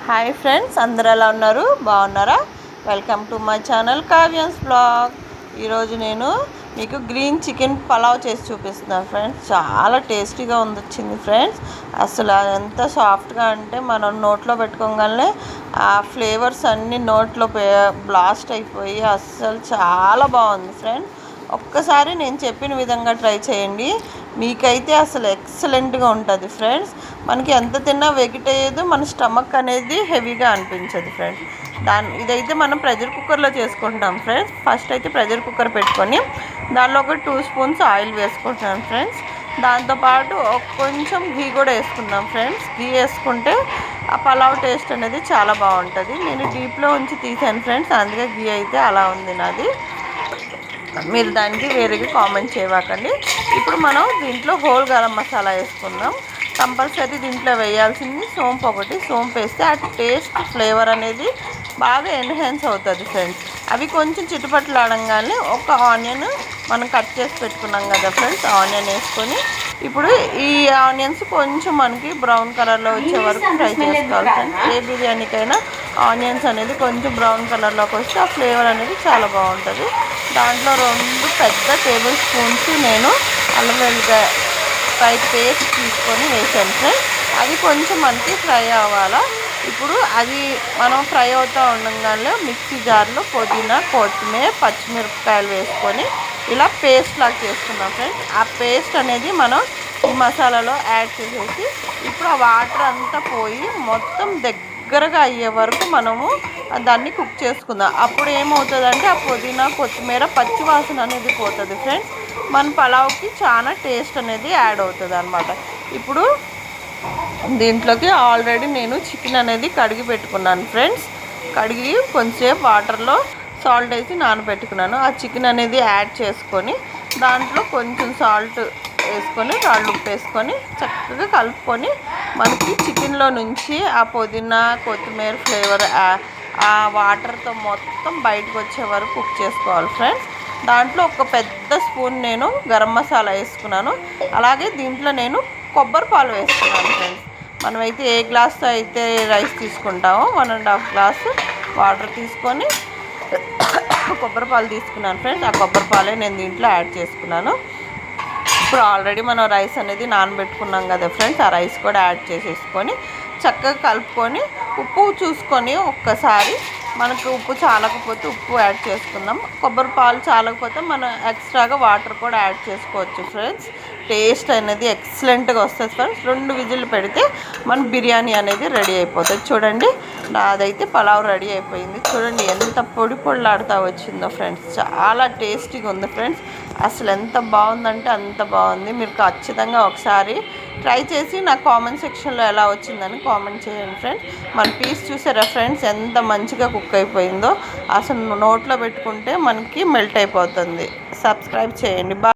Hi friends, అందరూ ఎలా ఉన్నారు? బాగున్నారా? Welcome to my channel Kavya's blog. ఈరోజు నేను మీకు గ్రీన్ చికెన్ పలావ్ చేసి చూపిస్తున్నాను ఫ్రెండ్స్. చాలా టేస్టీగా వచ్చింది ఫ్రెండ్స్. అసలు ఎంత సాఫ్ట్గా అంటే మనం నోట్లో పెట్టుకోగానే ఆ ఫ్లేవర్స్ అన్నీ నోట్లో బ్లాస్ట్ అయిపోయి అస్సలు చాలా బాగుంది ఫ్రెండ్స్. ఒక్కసారి నేను చెప్పిన విధంగా ట్రై చేయండి, మీకైతే అసలు ఎక్సలెంట్గా ఉంటుంది ఫ్రెండ్స్. మనకి ఎంత తిన్నా వెగిటేయదు, మన స్టమక్ అనేది హెవీగా అనిపించదు ఫ్రెండ్స్. ఇదైతే మనం ప్రెషర్ కుక్కర్లో చేసుకుంటాం ఫ్రెండ్స్. ఫస్ట్ అయితే ప్రెషర్ కుక్కర్ పెట్టుకొని దానిలో ఒక 2 స్పూన్స్ ఆయిల్ వేసుకుంటున్నాను ఫ్రెండ్స్. దాంతోపాటు కొంచెం ఘీ కూడా వేసుకుందాం ఫ్రెండ్స్. ఘీ వేసుకుంటే ఆ పలావ్ టేస్ట్ అనేది చాలా బాగుంటుంది. నేను డీప్లో ఉంచి తీసాను ఫ్రెండ్స్, అందుకే ఘీ అయితే అలా ఉంది నాది. మీరు దానికి వేరేగా కామెంట్ చేయకండి. ఇప్పుడు మనం దీంట్లో హోల్ గరం మసాలా వేసుకుందాం. కంపల్సరీ దీంట్లో వేయాల్సింది సోంపు ఒకటి. సోంపు వేస్తే ఆ టేస్ట్ ఫ్లేవర్ అనేది బాగా ఎన్హాన్స్ అవుతుంది ఫ్రెండ్స్. అవి కొంచెం చిటుపట్లాడంగానే ఒక ఆనియన్ మనం కట్ చేసి పెట్టుకున్నాం కదా ఫ్రెండ్స్, ఆనియన్ వేసుకొని ఇప్పుడు ఈ ఆనియన్స్ కొంచెం మనకి బ్రౌన్ కలర్లో వచ్చే వరకు ఫ్రై చేసుకోవాలి ఫ్రెండ్స్. ఏ బిర్యానీకైనా ఆనియన్స్ అనేది కొంచెం బ్రౌన్ కలర్లోకి వస్తే ఆ ఫ్లేవర్ అనేది చాలా బాగుంటుంది. దాంట్లో 2 పెద్ద టేబుల్ స్పూన్స్ నేను అల్లం వెల్లిపాయ పేస్ట్ తీసుకొని వేసాను ఫ్రెండ్స్. అది కొంచెం మనకి ఫ్రై అవ్వాలా. ఇప్పుడు అది మనం ఫ్రై అవుతూ ఉండగానే మిక్సీ జార్లో పుదీనా, కొత్తిమీర, పచ్చిమిరపకాయలు వేసుకొని ఇలా పేస్ట్ లాగా చేసుకున్నాం ఫ్రెండ్స్. ఆ పేస్ట్ అనేది మనం ఈ మసాలాలో యాడ్ చేసేసి ఇప్పుడు ఆ వాటర్ అంతా పోయి మొత్తం దగ్గరగా అయ్యే వరకు మనము దాన్ని కుక్ చేసుకుందాం. అప్పుడు ఏమవుతుందంటే ఆ పుదీనా, కొత్తిమీర పచ్చి వాసన అనేది పోతుంది ఫ్రెండ్స్. మన పలావ్కి చాలా టేస్ట్ అనేది యాడ్ అవుతుంది అన్నమాట. ఇప్పుడు దీంట్లోకి ఆల్రెడీ నేను చికెన్ అనేది కడిగి పెట్టుకున్నాను ఫ్రెండ్స్. కడిగి కొంచెంసేపు వాటర్లో సాల్ట్ వేసి నానబెట్టుకున్నాను. ఆ చికెన్ అనేది యాడ్ చేసుకొని దాంట్లో కొంచెం సాల్ట్ వేసుకొని రాళ్ళు ఉప్పు వేసుకొని చక్కగా కలుపుకొని మనకి చికెన్లో నుంచి ఆ పుదీనా, కొత్తిమీర ఫ్లేవర్ ఆ వాటర్తో మొత్తం బయటకు వచ్చే వరకు కుక్ చేసుకోవాలి ఫ్రెండ్స్. దాంట్లో ఒక పెద్ద స్పూన్ నేను గరం మసాలా వేసుకున్నాను. అలాగే దీంట్లో నేను కొబ్బరి పాలు వేసుకున్నాను ఫ్రెండ్స్. మనమైతే ఏ గ్లాస్తో అయితే రైస్ తీసుకుంటామో 1.5 గ్లాసు వాటర్ తీసుకొని కొబ్బరి పాలు తీసుకున్నాను ఫ్రెండ్స్. ఆ కొబ్బరి పాలే నేను దీంట్లో యాడ్ చేసుకున్నాను. ఇప్పుడు ఆల్రెడీ మనం రైస్ అనేది నానబెట్టుకున్నాం కదా ఫ్రెండ్స్, ఆ రైస్ కూడా యాడ్ చేసేసుకొని చక్కగా కలుపుకొని ఉప్పు చూసుకొని ఒక్కసారి మనకు ఉప్పు చాలకపోతే ఉప్పు యాడ్ చేసుకుందాం. కొబ్బరి పాలు చాలకపోతే మనం ఎక్స్ట్రాగా వాటర్ కూడా యాడ్ చేసుకోవచ్చు ఫ్రెండ్స్. టేస్ట్ అనేది ఎక్సలెంట్గా వస్తుంది ఫ్రెండ్స్. 2 విజిల్ పెడితే మన బిర్యానీ అనేది రెడీ అయిపోతుంది. చూడండి, నాదైతే పలావ్ రెడీ అయిపోయింది. చూడండి ఎంత పొడి పొడిలాడుతూ వచ్చిందో ఫ్రెండ్స్. చాలా టేస్టీగా ఉంది ఫ్రెండ్స్. అసలు ఎంత బాగుందంటే అంత బాగుంది. మీరు ఖచ్చితంగా ఒకసారి ట్రై చేసి నాకు కామెంట్ సెక్షన్లో ఎలా వచ్చిందని కామెంట్ చేయండి ఫ్రెండ్స్. మన పీస్ చూసారా ఫ్రెండ్స్, ఎంత మంచిగా కుక్ అయిపోయిందో. అసలు నోట్లో పెట్టుకుంటే మనకి మెల్ట్ అయిపోతుంది. సబ్స్క్రైబ్ చేయండి.